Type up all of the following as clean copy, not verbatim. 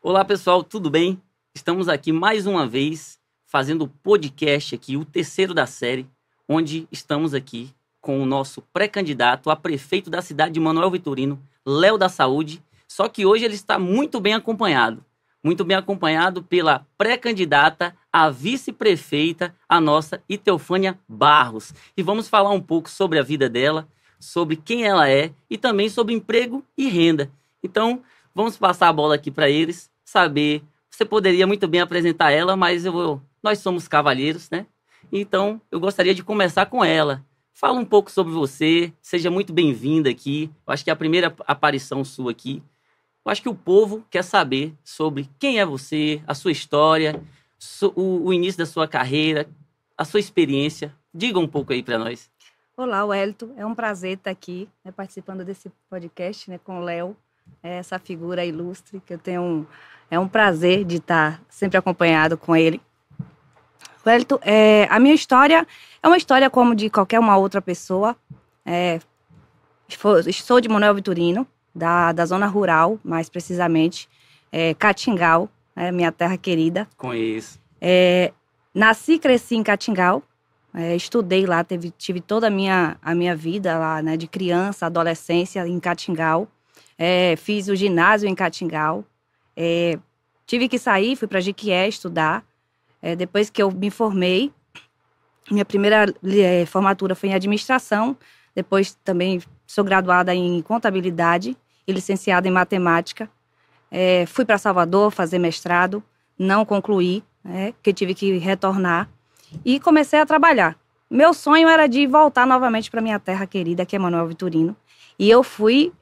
Olá pessoal, tudo bem? Estamos aqui mais uma vez fazendo o podcast aqui, o terceiro da série, onde estamos aqui com o nosso pré-candidato a prefeito da cidade de Manoel Vitorino, Léo da Saúde, só que hoje ele está muito bem acompanhado pela pré-candidata a vice-prefeita, a nossa Iteofânia Barros. E vamos falar um pouco sobre a vida dela, sobre quem ela é e também sobre emprego e renda. Então, vamos passar a bola aqui para eles, saber. Você poderia muito bem apresentar ela, mas nós somos cavalheiros, né? Então, eu gostaria de começar com ela. Fala um pouco sobre você, seja muito bem-vinda aqui. Eu acho que é a primeira aparição sua aqui. Eu acho que o povo quer saber sobre quem é você, a sua história, o início da sua carreira, a sua experiência. Diga um pouco aí para nós. Olá, Wellington. É um prazer estar aqui, participando desse podcast, com o Léo, essa figura ilustre que eu tenho. É um prazer de estar sempre acompanhado com ele. Wellington, a minha história é uma história como de qualquer uma outra pessoa. Sou de Manoel Vitorino, da zona rural, mais precisamente, Catingal, minha terra querida. Conheço. Nasci e cresci em Catingal, estudei lá, tive toda a minha vida lá, de criança, adolescência em Catingal. Fiz o ginásio em Catingal. Tive que sair, fui para Jequié estudar. Depois que eu me formei, minha primeira formatura foi em administração. Depois também sou graduada em contabilidade e licenciada em matemática. Fui para Salvador fazer mestrado, não concluí, porque tive que retornar. E comecei a trabalhar. Meu sonho era de voltar novamente para minha terra querida, que é Manoel Vitorino. E eu fui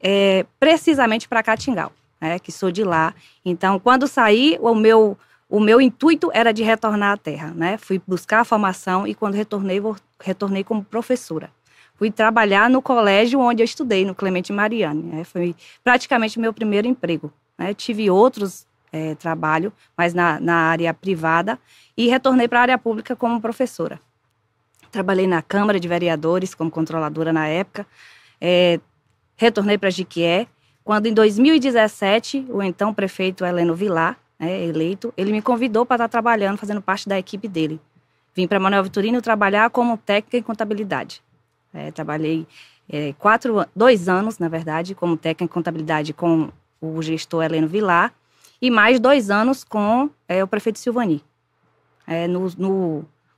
precisamente para Catingal, que sou de lá. Então, quando saí, o meu intuito era de retornar à terra. Fui buscar a formação e quando retornei como professora. Fui trabalhar no colégio onde eu estudei, no Clemente Mariani. Foi praticamente meu primeiro emprego. Tive outros trabalhos, mas na área privada, e retornei para a área pública como professora. Trabalhei na Câmara de Vereadores como controladora na época. Retornei para Jequié, quando em 2017, o então prefeito Heleno Vilar, eleito, ele me convidou para estar trabalhando, fazendo parte da equipe dele. Vim para Manoel Vitorino trabalhar como técnica em contabilidade. Trabalhei 2 anos, na verdade, como técnica em contabilidade com o gestor Heleno Vilar e mais 2 anos com o prefeito Silvani.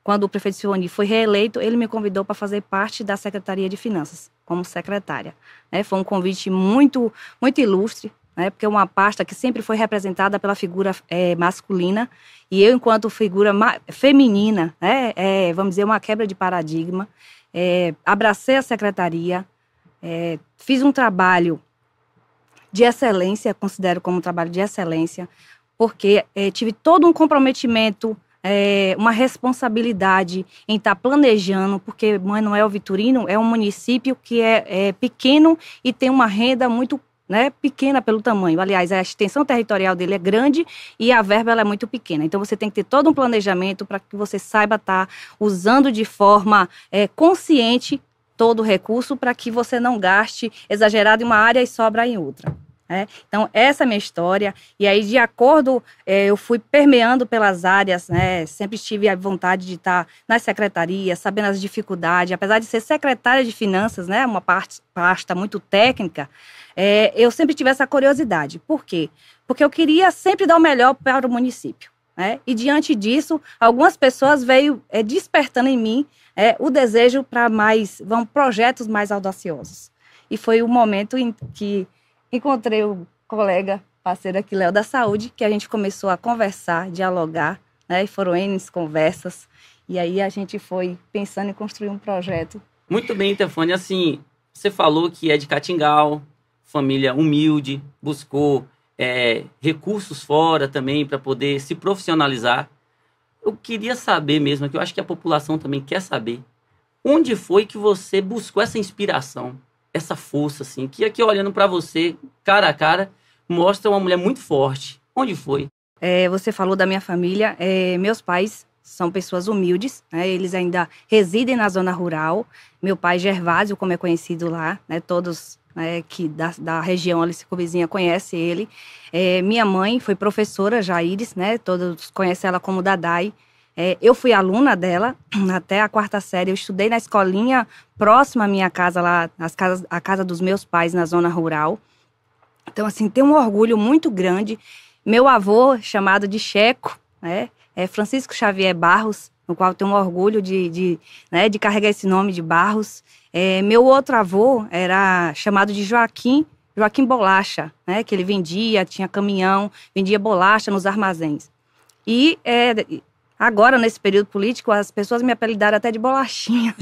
Quando o prefeito Silvani foi reeleito, ele me convidou para fazer parte da Secretaria de Finanças, como secretária. Foi um convite muito, muito ilustre, porque é uma pasta que sempre foi representada pela figura masculina, e eu, enquanto figura feminina, vamos dizer, uma quebra de paradigma, abracei a secretaria, fiz um trabalho de excelência, considero como um trabalho de excelência, porque tive todo um comprometimento, uma responsabilidade em estar planejando, porque Manoel Vitorino é um município que é pequeno e tem uma renda muito pequena pelo tamanho. Aliás, a extensão territorial dele é grande e a verba ela é muito pequena. Então, você tem que ter todo um planejamento para que você saiba estar usando de forma consciente todo o recurso para que você não gaste exagerado em uma área e sobra em outra. Então, essa é a minha história. E aí, de acordo, eu fui permeando pelas áreas, sempre tive a vontade de estar nas secretarias, sabendo as dificuldades. Apesar de ser secretária de finanças, uma pasta muito técnica, eu sempre tive essa curiosidade. Por quê? Porque eu queria sempre dar o melhor para o município. E, diante disso, algumas pessoas veio despertando em mim o desejo para projetos mais audaciosos. E foi o momento em que encontrei o colega, parceiro aqui, Léo da Saúde, que a gente começou a conversar, dialogar, e foram N conversas, e aí a gente foi pensando em construir um projeto. Muito bem, Iteofânia, assim, você falou que é de Catingal, família humilde, buscou recursos fora também para poder se profissionalizar. Eu queria saber mesmo, que eu acho que a população também quer saber, onde foi que você buscou essa inspiração? Essa força, assim, que aqui olhando para você, cara a cara, mostra uma mulher muito forte. Onde foi? Você falou da minha família. Meus pais são pessoas humildes, eles ainda residem na zona rural. Meu pai, Gervásio, como é conhecido lá, todos que da região ali circunvizinha conhece ele. Minha mãe foi professora, Jaires, né? Todos conhecem ela como Dadai. Eu fui aluna dela até a 4ª série. Eu estudei na escolinha próxima à minha casa, lá, a casa dos meus pais, na zona rural. Então, assim, tem um orgulho muito grande. Meu avô, chamado de Checo, né, é Francisco Xavier Barros, no qual eu tenho um orgulho de carregar esse nome de Barros. Meu outro avô era chamado de Joaquim Bolacha, né, que ele tinha caminhão, vendia bolacha nos armazéns. E agora, nesse período político, as pessoas me apelidaram até de bolachinha.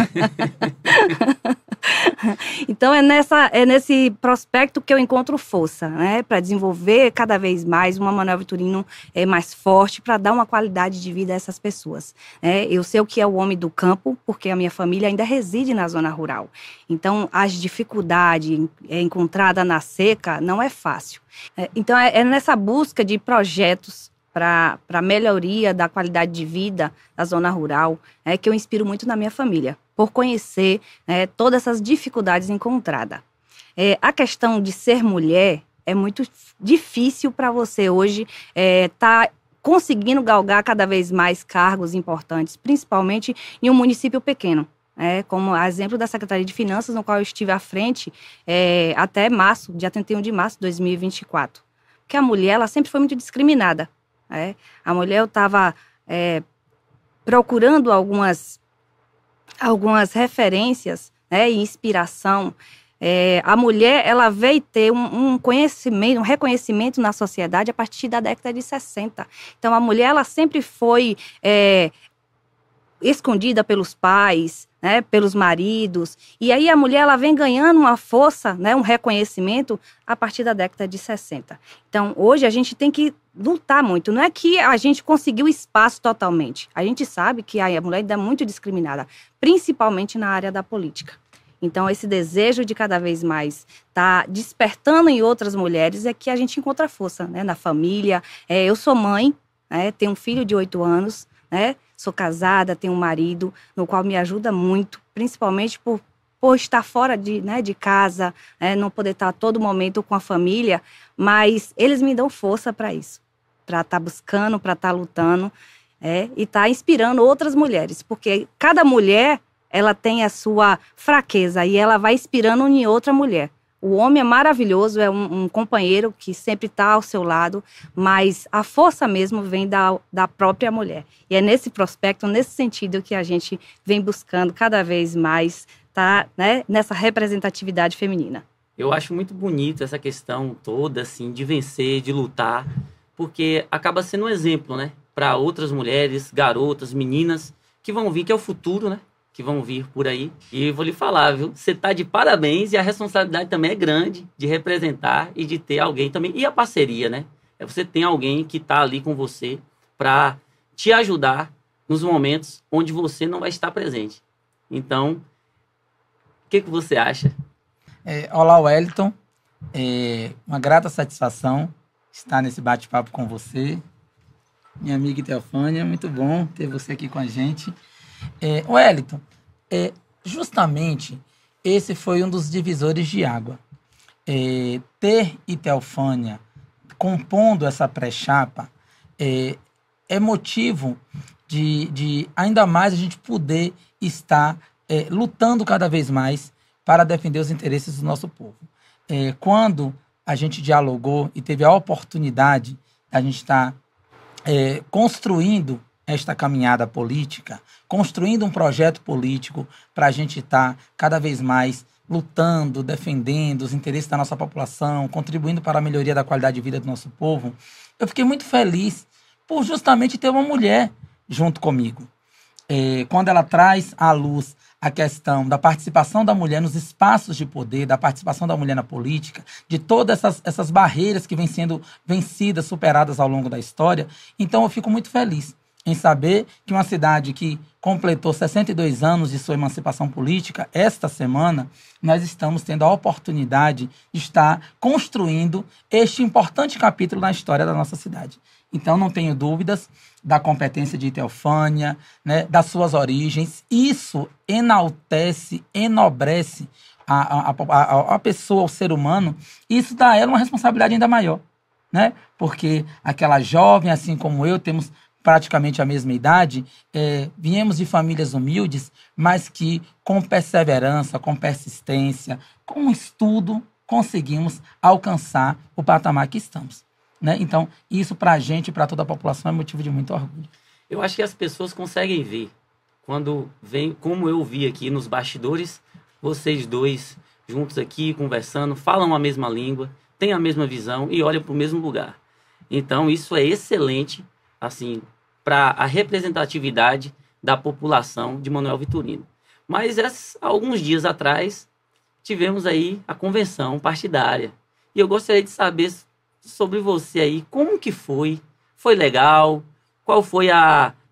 Então, é nesse prospecto que eu encontro força, né? Para desenvolver cada vez mais uma Manoel Vitorino mais forte, para dar uma qualidade de vida a essas pessoas. Eu sei o que é o homem do campo, porque a minha família ainda reside na zona rural. Então, as dificuldades encontradas na seca não é fácil. Então, é nessa busca de projetos para melhoria da qualidade de vida da zona rural, que eu inspiro muito na minha família, por conhecer todas essas dificuldades encontradas. A questão de ser mulher é muito difícil para você hoje tá conseguindo galgar cada vez mais cargos importantes, principalmente em um município pequeno. Como a exemplo da Secretaria de Finanças, no qual eu estive à frente até março, dia 31 de março de 2024. Porque a mulher, ela sempre foi muito discriminada. A mulher, eu estava procurando algumas referências e inspiração. A mulher, ela veio ter um conhecimento, um reconhecimento na sociedade a partir da década de 60. Então, a mulher, ela sempre foi escondida pelos pais, pelos maridos, e aí a mulher, ela vem ganhando uma força, um reconhecimento a partir da década de 60. Então, hoje a gente tem que lutar muito, não é que a gente conseguiu espaço totalmente, a gente sabe que a mulher ainda é muito discriminada, principalmente na área da política. Então, esse desejo de cada vez mais estar despertando em outras mulheres é que a gente encontra força, na família. Eu sou mãe, tenho um filho de 8 anos, sou casada, tenho um marido, no qual me ajuda muito, principalmente por estar fora de casa, não poder estar a todo momento com a família, mas eles me dão força para isso, para estar buscando, para estar lutando, e estar inspirando outras mulheres, porque cada mulher, ela tem a sua fraqueza e ela vai inspirando em outra mulher. O homem é maravilhoso, é um companheiro que sempre está ao seu lado, mas a força mesmo vem da própria mulher. E é nesse prospecto, nesse sentido, que a gente vem buscando cada vez mais nessa representatividade feminina. Eu acho muito bonito essa questão toda, assim, de vencer, de lutar, porque acaba sendo um exemplo, para outras mulheres, garotas, meninas, que vão vir, que é o futuro, que vão vir por aí. E vou lhe falar, viu? Você tá de parabéns e a responsabilidade também é grande de representar e de ter alguém também. E a parceria, Você tem alguém que tá ali com você para te ajudar nos momentos onde você não vai estar presente. Então, o que você acha? Olá, Wellington. Uma grata satisfação estar nesse bate-papo com você. Minha amiga Teofânia, muito bom ter você aqui com a gente. Wellington, justamente esse foi um dos divisores de água. Ter Iteofânia compondo essa pré-chapa é motivo de ainda mais a gente poder estar lutando cada vez mais para defender os interesses do nosso povo. Quando a gente dialogou e teve a oportunidade de a gente estar construindo esta caminhada política, construindo um projeto político para a gente estar cada vez mais lutando, defendendo os interesses da nossa população, contribuindo para a melhoria da qualidade de vida do nosso povo, eu fiquei muito feliz por justamente ter uma mulher junto comigo. Quando ela traz à luz a questão da participação da mulher nos espaços de poder, da participação da mulher na política, de todas essas barreiras que vêm sendo vencidas, superadas ao longo da história, então eu fico muito feliz em saber que uma cidade que completou 62 anos de sua emancipação política, esta semana, nós estamos tendo a oportunidade de estar construindo este importante capítulo na história da nossa cidade. Então, não tenho dúvidas da competência de Iteofânia, das suas origens. Isso enaltece, enobrece a pessoa, o ser humano, isso dá a ela uma responsabilidade ainda maior, né? Porque aquela jovem, assim como eu, temos praticamente a mesma idade, viemos de famílias humildes, mas que com perseverança, com persistência, com estudo, conseguimos alcançar o patamar que estamos, né? Então, isso para a gente, para toda a população, é motivo de muito orgulho. Eu acho que as pessoas conseguem ver, quando vem, como eu vi aqui nos bastidores, vocês dois juntos aqui, conversando, falam a mesma língua, têm a mesma visão e olham para o mesmo lugar. Então, isso é excelente, assim, para a representatividade da população de Manoel Vitorino. Mas, alguns dias atrás, tivemos aí a convenção partidária. E eu gostaria de saber sobre você aí, como que foi? Foi legal? Qual foi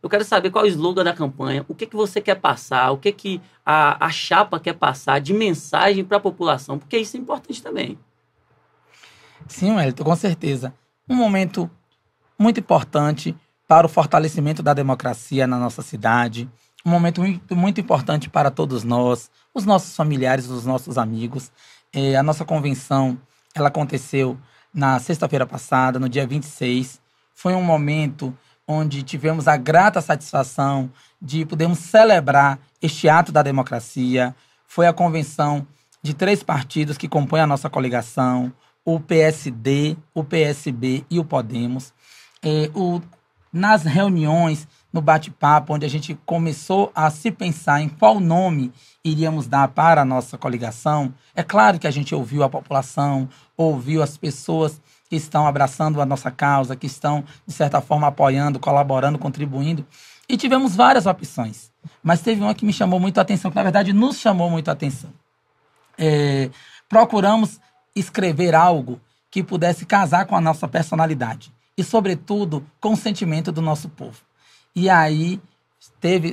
Eu quero saber qual é o slogan da campanha, o que você quer passar, o que a chapa quer passar de mensagem para a população, porque isso é importante também. Sim, Wellington, com certeza. Um momento muito importante para o fortalecimento da democracia na nossa cidade, um momento muito, muito importante para todos nós, os nossos familiares, os nossos amigos. A nossa convenção, ela aconteceu na sexta-feira passada, no dia 26. Foi um momento onde tivemos a grata satisfação de podermos celebrar este ato da democracia. Foi a convenção de 3 partidos que compõem a nossa coligação, o PSD, o PSB e o Podemos. Nas reuniões, no bate-papo, onde a gente começou a se pensar em qual nome iríamos dar para a nossa coligação, é claro que a gente ouviu a população, ouviu as pessoas que estão abraçando a nossa causa, que estão, de certa forma, apoiando, colaborando, contribuindo, e tivemos várias opções. Mas teve uma que me chamou muito a atenção, que na verdade nos chamou muito a atenção. Procuramos escrever algo que pudesse casar com a nossa personalidade e, sobretudo, com o sentimento do nosso povo. E aí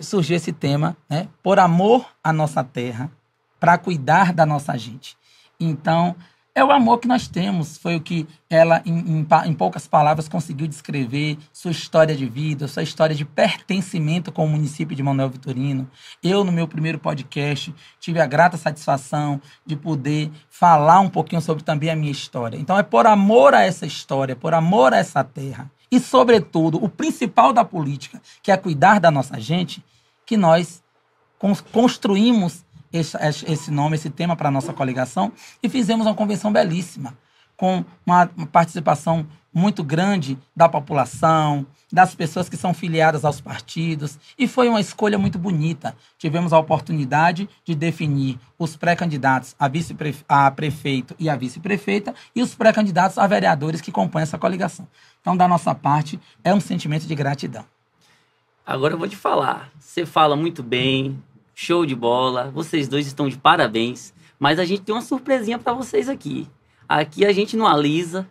surgiu esse tema, né? Por amor à nossa terra, para cuidar da nossa gente. Então, é o amor que nós temos, foi o que ela, em poucas palavras, conseguiu descrever sua história de vida, sua história de pertencimento com o município de Manoel Vitorino. Eu, no meu primeiro podcast, tive a grata satisfação de poder falar um pouquinho sobre também a minha história. Então, é por amor a essa história, por amor a essa terra, e, sobretudo, o principal da política, que é cuidar da nossa gente, que nós construímos esse nome, esse tema para a nossa coligação e fizemos uma convenção belíssima, com uma participação muito grande da população, das pessoas que são filiadas aos partidos, e foi uma escolha muito bonita. Tivemos a oportunidade de definir os pré-candidatos a prefeito e a vice-prefeita e os pré-candidatos a vereadores que compõem essa coligação. Então, da nossa parte, é um sentimento de gratidão. Agora eu vou te falar, você fala muito bem, show de bola, vocês dois estão de parabéns, mas a gente tem uma surpresinha para vocês aqui. Aqui a gente não alisa,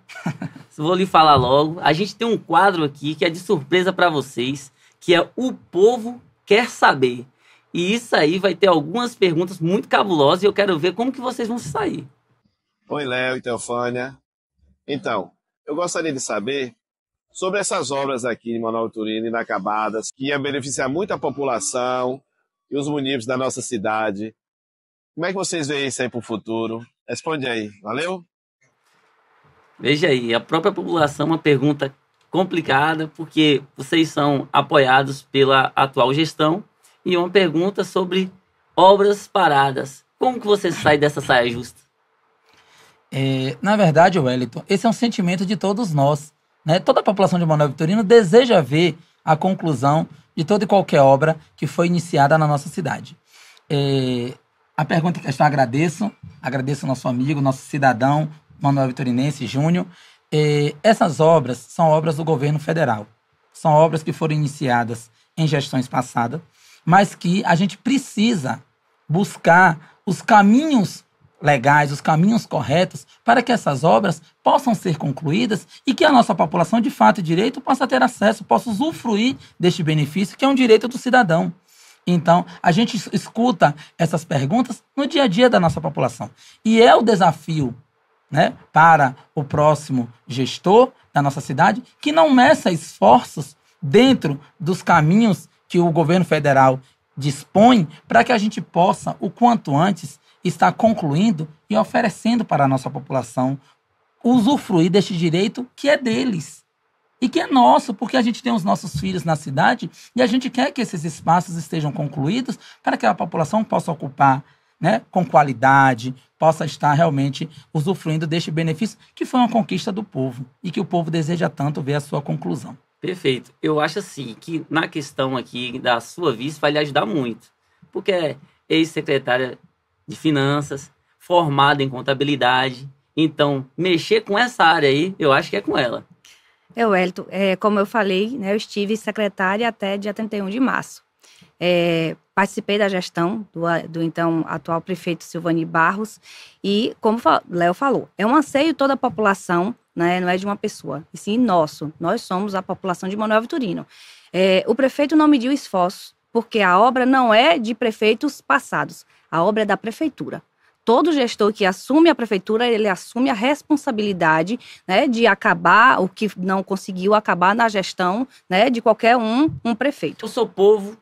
vou lhe falar logo, a gente tem um quadro aqui que é de surpresa para vocês, que é O Povo Quer Saber. E isso aí vai ter algumas perguntas muito cabulosas e eu quero ver como que vocês vão se sair. Oi, Léo e Teofânia. Então, eu gostaria de saber sobre essas obras aqui em Manoel Vitorino, inacabadas, que iam beneficiar muito a população e os munícipes da nossa cidade. Como é que vocês veem isso aí para o futuro? Responde aí, valeu? Veja aí, a própria população, uma pergunta complicada, porque vocês são apoiados pela atual gestão, e uma pergunta sobre obras paradas. Como que você sai dessa saia justa? Na verdade, Wellington, esse é um sentimento de todos nós, né? Toda a população de Manoel Vitorino deseja ver a conclusão de toda e qualquer obra que foi iniciada na nossa cidade. A pergunta em questão agradeço ao nosso amigo, nosso cidadão, Manoel Vitorinense Júnior. Essas obras são obras do governo federal. São obras que foram iniciadas em gestões passadas, mas que a gente precisa buscar os caminhos legais, os caminhos corretos para que essas obras possam ser concluídas e que a nossa população, de fato e direito, possa ter acesso, possa usufruir deste benefício, que é um direito do cidadão. Então, a gente escuta essas perguntas no dia a dia da nossa população. E é o desafio, né, para o próximo gestor da nossa cidade, que não meça esforços dentro dos caminhos que o governo federal dispõe para que a gente possa, o quanto antes, está concluindo e oferecendo para a nossa população usufruir deste direito que é deles e que é nosso, porque a gente tem os nossos filhos na cidade e a gente quer que esses espaços estejam concluídos para que a população possa ocupar, né, com qualidade, possa estar realmente usufruindo deste benefício que foi uma conquista do povo e que o povo deseja tanto ver a sua conclusão. Perfeito. Eu acho assim que na questão aqui da sua vice vai lhe ajudar muito, porque é ex-secretária de Finanças, formada em contabilidade, então mexer com essa área aí, eu acho que é com ela. Wellington, como eu falei, né, eu estive secretária até dia 31 de março. Participei da gestão do então atual prefeito Silvani Barros e, como Léo falou, é um anseio toda a população, né, não é de uma pessoa, e sim nosso. Nós somos a população de Manoel Vitorino. O prefeito não mediu esforços, porque a obra não é de prefeitos passados, a obra é da prefeitura. Todo gestor que assume a prefeitura, ele assume a responsabilidade, né, de acabar o que não conseguiu acabar na gestão, né, de qualquer um prefeito. Eu sou povo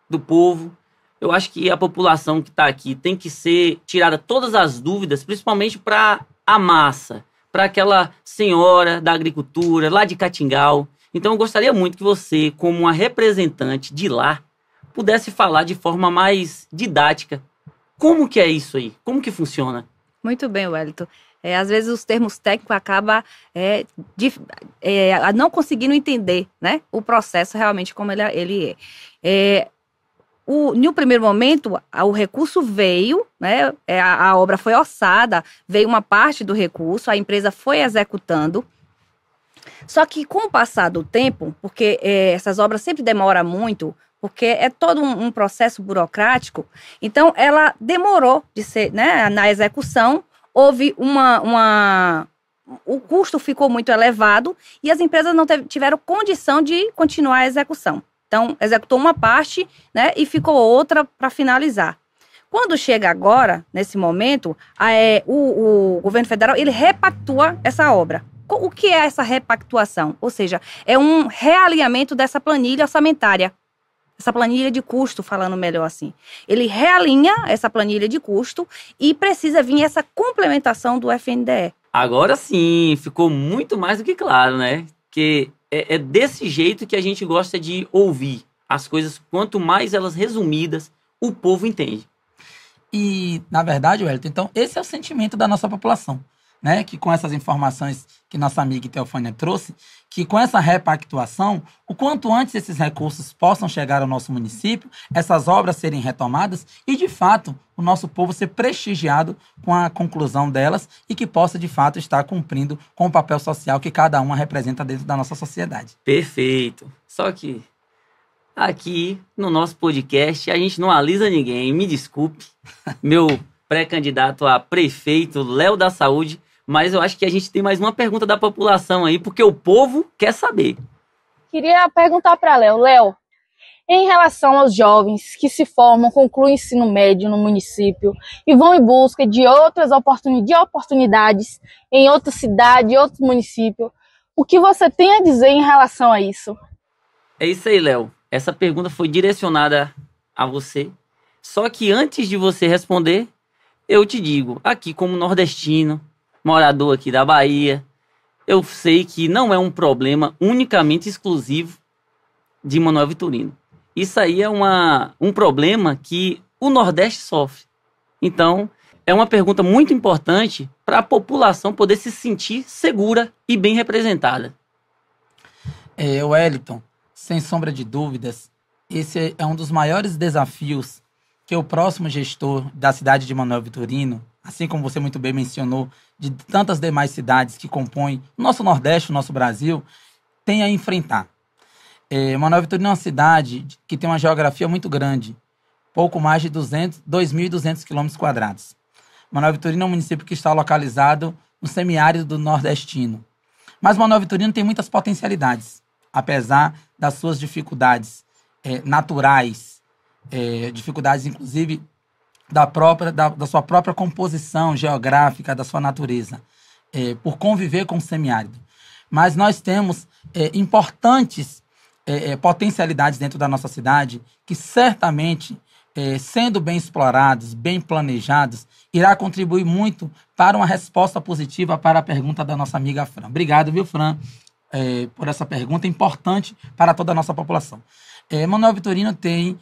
do povo. Eu acho que a população que está aqui tem que ser tirada todas as dúvidas, principalmente para a massa, para aquela senhora da agricultura, lá de Catingal. Então eu gostaria muito que você, como uma representante de lá, pudesse falar de forma mais didática. Como que é isso aí? Como que funciona? Muito bem, Wellington. Às vezes os termos técnicos acabam não conseguindo entender, né, o processo realmente como ele é. No primeiro momento, o recurso veio, né, a obra foi orçada, veio uma parte do recurso, a empresa foi executando. Só que com o passar do tempo, porque essas obras sempre demoram muito, porque é todo um processo burocrático, então ela demorou de ser, né, na execução, houve o custo ficou muito elevado e as empresas não tiveram condição de continuar a execução. Então, executou uma parte, né, e ficou outra para finalizar. Quando chega agora, nesse momento, o governo federal, ele repactua essa obra. O que é essa repactuação? Ou seja, é um realinhamento dessa planilha orçamentária. Essa planilha de custo, falando melhor assim. Ele realinha essa planilha de custo e precisa vir essa complementação do FNDE. Agora sim, ficou muito mais do que claro, né? Que é desse jeito que a gente gosta de ouvir as coisas. Quanto mais elas resumidas, o povo entende. E, na verdade, Wellington, então, esse é o sentimento da nossa população, né? Que com essas informações que nossa amiga Teofânia trouxe, que com essa repactuação, o quanto antes esses recursos possam chegar ao nosso município, essas obras serem retomadas e, de fato, o nosso povo ser prestigiado com a conclusão delas e que possa, de fato, estar cumprindo com o papel social que cada uma representa dentro da nossa sociedade. Perfeito. Só que aqui no nosso podcast a gente não alisa ninguém. Me desculpe, meu pré-candidato a prefeito, Léo da Saúde, mas eu acho que a gente tem mais uma pergunta da população aí, porque o povo quer saber. Queria perguntar para Léo, em relação aos jovens que se formam, concluem o ensino médio no município e vão em busca de outras oportunidades em outra cidade, outro município, o que você tem a dizer em relação a isso? É isso aí, Léo. Essa pergunta foi direcionada a você. Só que antes de você responder, eu te digo, aqui como nordestino, morador aqui da Bahia, eu sei que não é um problema unicamente exclusivo de Manoel Vitorino. Isso aí é um problema que o Nordeste sofre. Então, é uma pergunta muito importante para a população poder se sentir segura e bem representada. Wellington, sem sombra de dúvidas, esse é um dos maiores desafios que o próximo gestor da cidade de Manoel Vitorino, assim como você muito bem mencionou, de tantas demais cidades que compõem o nosso Nordeste, o nosso Brasil, tem a enfrentar. Manoel Vitorino é uma cidade que tem uma geografia muito grande, pouco mais de 2.200 km². Manoel Vitorino é um município que está localizado no semiárido do nordestino. Mas Manoel Vitorino tem muitas potencialidades, apesar das suas dificuldades naturais, dificuldades inclusive da sua própria composição geográfica, da sua natureza, por conviver com o semiárido. Mas nós temos potencialidades dentro da nossa cidade que certamente sendo bem explorados, bem planejados, irá contribuir muito para uma resposta positiva para a pergunta da nossa amiga Fran. Obrigado, viu, Fran, por essa pergunta importante para toda a nossa população. Manoel Vitorino tem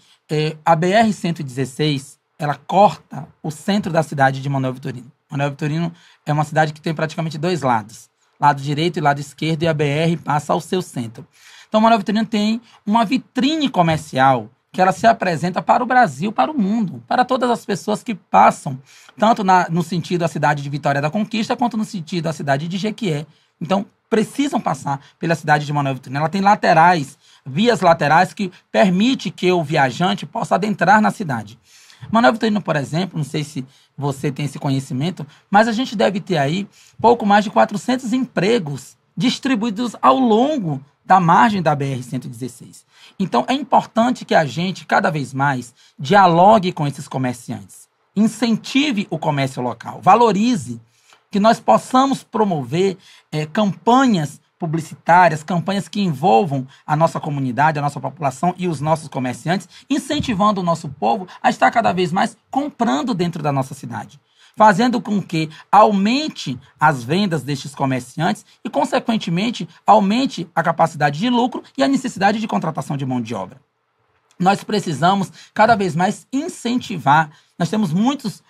a BR-116, ela corta o centro da cidade de Manoel Vitorino. Manoel Vitorino é uma cidade que tem praticamente dois lados, lado direito e lado esquerdo, e a BR passa ao seu centro. Então, Manoel Vitorino tem uma vitrine comercial que ela se apresenta para o Brasil, para o mundo, para todas as pessoas que passam, tanto no sentido da cidade de Vitória da Conquista, quanto no sentido da cidade de Jequié. Então, precisam passar pela cidade de Manoel Vitorino. Ela tem laterais, vias laterais que permite que o viajante possa adentrar na cidade. Manoel Vitorino, por exemplo, não sei se você tem esse conhecimento, mas a gente deve ter aí pouco mais de 400 empregos distribuídos ao longo da margem da BR-116. Então, é importante que a gente, cada vez mais, dialogue com esses comerciantes, incentive o comércio local, valorize, que nós possamos promover campanhas publicitárias, campanhas que envolvam a nossa comunidade, a nossa população e os nossos comerciantes, incentivando o nosso povo a estar cada vez mais comprando dentro da nossa cidade, fazendo com que aumente as vendas destes comerciantes e, consequentemente, aumente a capacidade de lucro e a necessidade de contratação de mão de obra. Nós precisamos cada vez mais incentivar. Nós temos muitos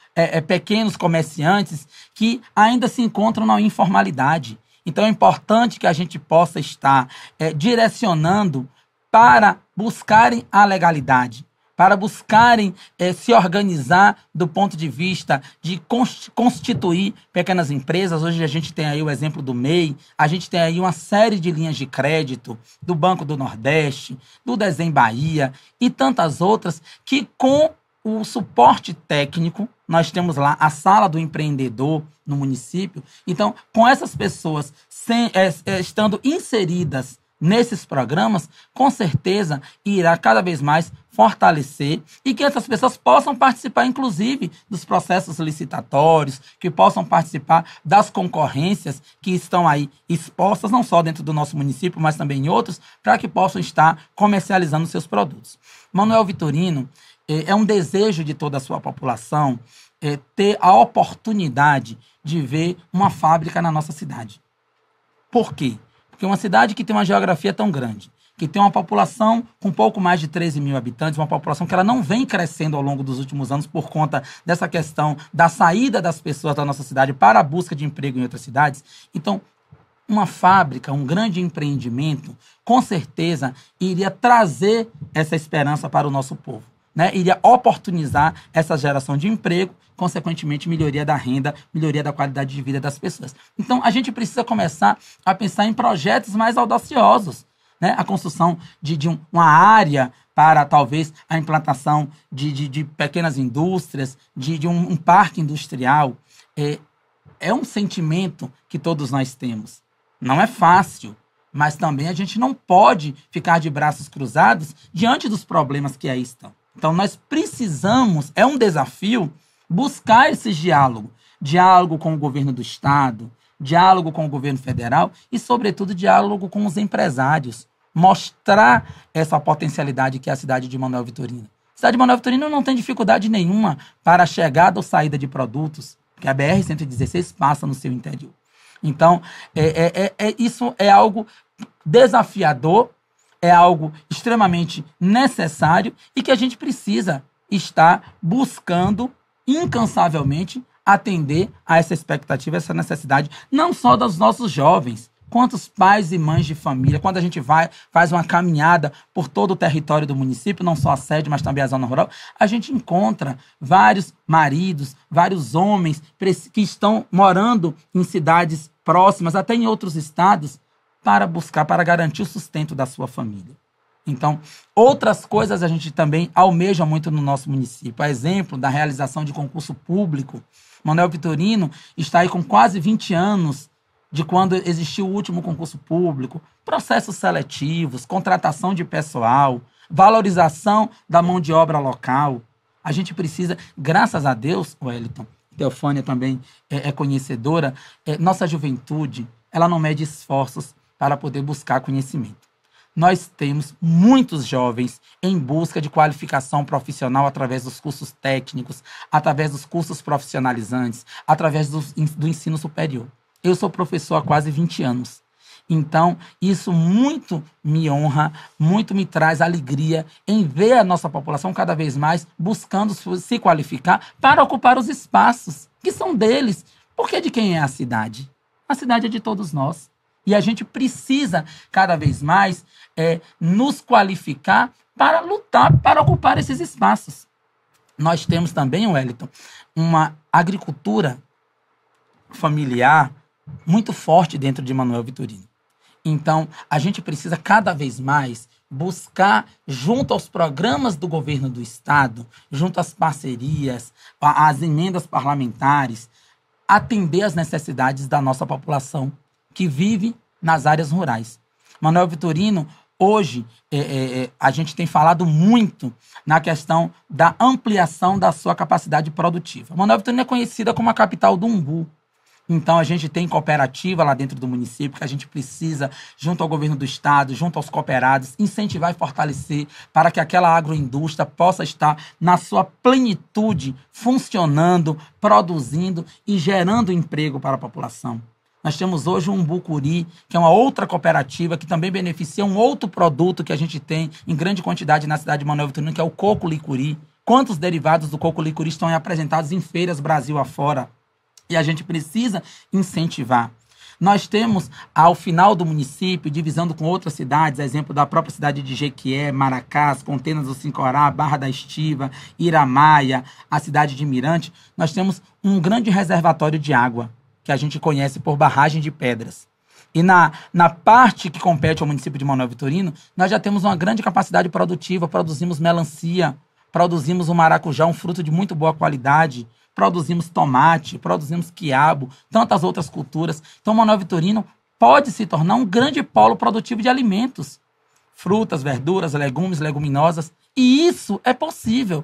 pequenos comerciantes que ainda se encontram na informalidade. Então é importante que a gente possa estar direcionando para buscarem a legalidade, para buscarem se organizar do ponto de vista de constituir pequenas empresas. Hoje a gente tem aí o exemplo do MEI, a gente tem aí uma série de linhas de crédito do Banco do Nordeste, do Desenho Bahia e tantas outras que, com o suporte técnico, nós temos lá a sala do empreendedor no município. Então, com essas pessoas estando inseridas nesses programas, com certeza irá cada vez mais fortalecer e que essas pessoas possam participar, inclusive, dos processos licitatórios, que possam participar das concorrências que estão aí expostas, não só dentro do nosso município, mas também em outros, para que possam estar comercializando seus produtos. Manoel Vitorino, é um desejo de toda a sua população ter a oportunidade de ver uma fábrica na nossa cidade. Por quê? Porque uma cidade que tem uma geografia tão grande, que tem uma população com pouco mais de 13 mil habitantes, uma população que ela não vem crescendo ao longo dos últimos anos por conta dessa questão da saída das pessoas da nossa cidade para a busca de emprego em outras cidades. Então, uma fábrica, um grande empreendimento, com certeza iria trazer essa esperança para o nosso povo, né? Iria oportunizar essa geração de emprego, consequentemente, melhoria da renda, melhoria da qualidade de vida das pessoas. Então, a gente precisa começar a pensar em projetos mais audaciosos, né? A construção de uma área para, talvez, a implantação de pequenas indústrias, de um parque industrial. É um sentimento que todos nós temos. Não é fácil, mas também a gente não pode ficar de braços cruzados diante dos problemas que aí estão. Então, nós precisamos, é um desafio, buscar esse diálogo com o governo do Estado, diálogo com o governo federal e, sobretudo, diálogo com os empresários. Mostrar essa potencialidade que é a cidade de Manoel Vitorino. A cidade de Manoel Vitorino não tem dificuldade nenhuma para a chegada ou saída de produtos, porque a BR-116 passa no seu interior. Então, isso é algo desafiador, é algo extremamente necessário e que a gente precisa estar buscando incansavelmente atender a essa expectativa, essa necessidade, não só dos nossos jovens, quantos pais e mães de família. Quando a gente faz uma caminhada por todo o território do município, não só a sede, mas também a zona rural, a gente encontra vários maridos, vários homens que estão morando em cidades próximas, até em outros estados, para garantir o sustento da sua família. Então, outras coisas a gente também almeja muito no nosso município. A exemplo da realização de concurso público. Manoel Vitorino está aí com quase 20 anos de quando existiu o último concurso público, processos seletivos, contratação de pessoal, valorização da mão de obra local. A gente precisa, graças a Deus, Wellington, Teofânia também é conhecedora, nossa juventude, ela não mede esforços para poder buscar conhecimento. nós temos muitos jovens em busca de qualificação profissional através dos cursos técnicos, através dos cursos profissionalizantes, através do ensino superior. Eu sou professor há quase 20 anos. Então, isso muito me honra, muito me traz alegria em ver a nossa população cada vez mais buscando se qualificar para ocupar os espaços que são deles. Porque de quem é a cidade? A cidade é de todos nós. E a gente precisa, cada vez mais, nos qualificar para lutar, para ocupar esses espaços. Nós temos também, Wellington, uma agricultura familiar muito forte dentro de Manoel Vitorino. Então, a gente precisa cada vez mais buscar, junto aos programas do governo do Estado, junto às parcerias, às emendas parlamentares, atender às necessidades da nossa população que vive nas áreas rurais. Manoel Vitorino, hoje, a gente tem falado muito na questão da ampliação da sua capacidade produtiva. Manoel Vitorino é conhecida como a capital do umbu. Então, a gente tem cooperativa lá dentro do município que a gente precisa, junto ao governo do estado, junto aos cooperados, incentivar e fortalecer para que aquela agroindústria possa estar na sua plenitude, funcionando, produzindo e gerando emprego para a população. Nós temos hoje o Umbucuri, que é uma outra cooperativa que também beneficia um outro produto que a gente tem em grande quantidade na cidade de Manoel Vitorino, que é o coco licuri. Quantos derivados do coco licuri estão apresentados em feiras Brasil afora? E a gente precisa incentivar. Nós temos, ao final do município, divisando com outras cidades, exemplo da própria cidade de Jequié, Maracás, Contenas do Sincorá, Barra da Estiva, Iramaia, a cidade de Mirante, nós temos um grande reservatório de água, que a gente conhece por barragem de pedras. E na parte que compete ao município de Manoel Vitorino, nós já temos uma grande capacidade produtiva, produzimos melancia, produzimos o maracujá, um fruto de muito boa qualidade, produzimos tomate, produzimos quiabo, tantas outras culturas. Então, Manoel Vitorino pode se tornar um grande polo produtivo de alimentos. Frutas, verduras, legumes, leguminosas. E isso é possível.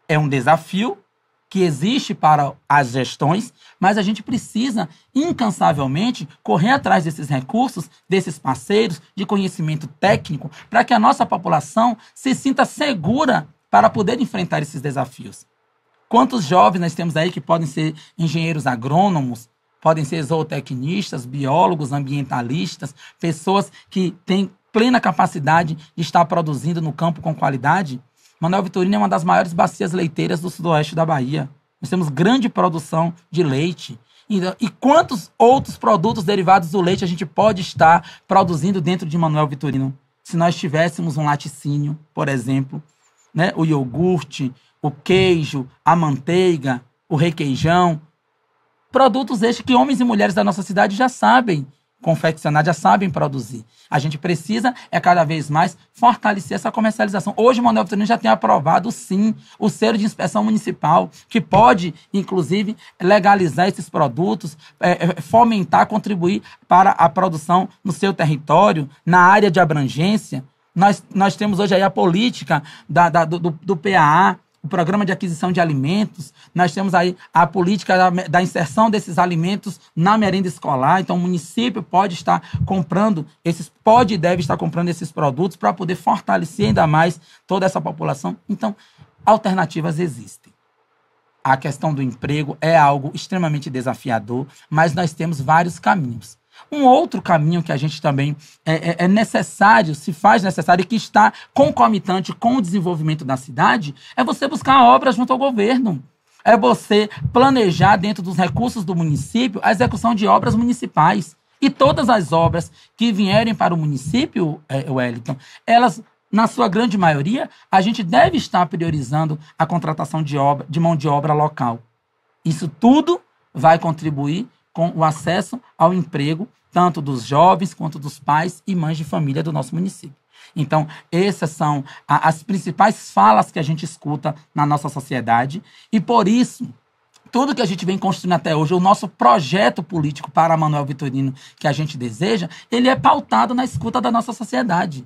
É um desafio que existe para as gestões, mas a gente precisa, incansavelmente, correr atrás desses recursos, desses parceiros, de conhecimento técnico, para que a nossa população se sinta segura para poder enfrentar esses desafios. Quantos jovens nós temos aí que podem ser engenheiros agrônomos, podem ser zootecnistas, biólogos, ambientalistas, pessoas que têm plena capacidade de estar produzindo no campo com qualidade? Manoel Vitorino é uma das maiores bacias leiteiras do sudoeste da Bahia. Nós temos grande produção de leite. E quantos outros produtos derivados do leite a gente pode estar produzindo dentro de Manoel Vitorino? Se nós tivéssemos um laticínio, por exemplo, né, o iogurte, o queijo, a manteiga, o requeijão. Produtos estes que homens e mulheres da nossa cidade já sabem confeccionar, já sabem produzir. A gente precisa, cada vez mais, fortalecer essa comercialização. Hoje, o Manoel Vitorino já tem aprovado, sim, o selo de inspeção municipal, que pode, inclusive, legalizar esses produtos, fomentar, contribuir para a produção no seu território, na área de abrangência. Nós temos hoje aí a política do PAA, o Programa de Aquisição de Alimentos, nós temos aí a política da inserção desses alimentos na merenda escolar. Então, o município pode estar comprando pode e deve estar comprando esses produtos para poder fortalecer ainda mais toda essa população. Então, alternativas existem. A questão do emprego é algo extremamente desafiador, mas nós temos vários caminhos. Um outro caminho que a gente também é necessário, se faz necessário e que está concomitante com o desenvolvimento da cidade, é você buscar obras junto ao governo. É você planejar dentro dos recursos do município a execução de obras municipais. E todas as obras que vierem para o município, Wellington, elas, na sua grande maioria, a gente deve estar priorizando a contratação de mão de obra local. Isso tudo vai contribuir com o acesso ao emprego, tanto dos jovens quanto dos pais e mães de família do nosso município. Então, essas são as principais falas que a gente escuta na nossa sociedade e, por isso, tudo que a gente vem construindo até hoje, o nosso projeto político para Manoel Vitorino que a gente deseja, ele é pautado na escuta da nossa sociedade.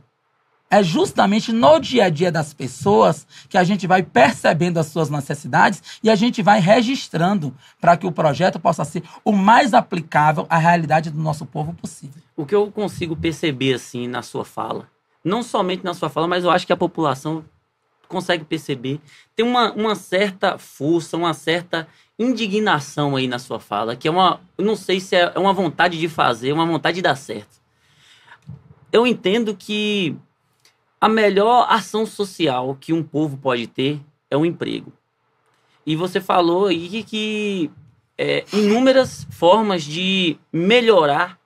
É justamente no dia a dia das pessoas que a gente vai percebendo as suas necessidades e a gente vai registrando para que o projeto possa ser o mais aplicável à realidade do nosso povo possível. O que eu consigo perceber, assim, na sua fala, não somente na sua fala, mas eu acho que a população consegue perceber, tem uma certa força, uma certa indignação aí na sua fala, que é eu não sei se é uma vontade de fazer, uma vontade de dar certo. Eu entendo que a melhor ação social que um povo pode ter é o emprego. E você falou aí que inúmeras formas de melhorar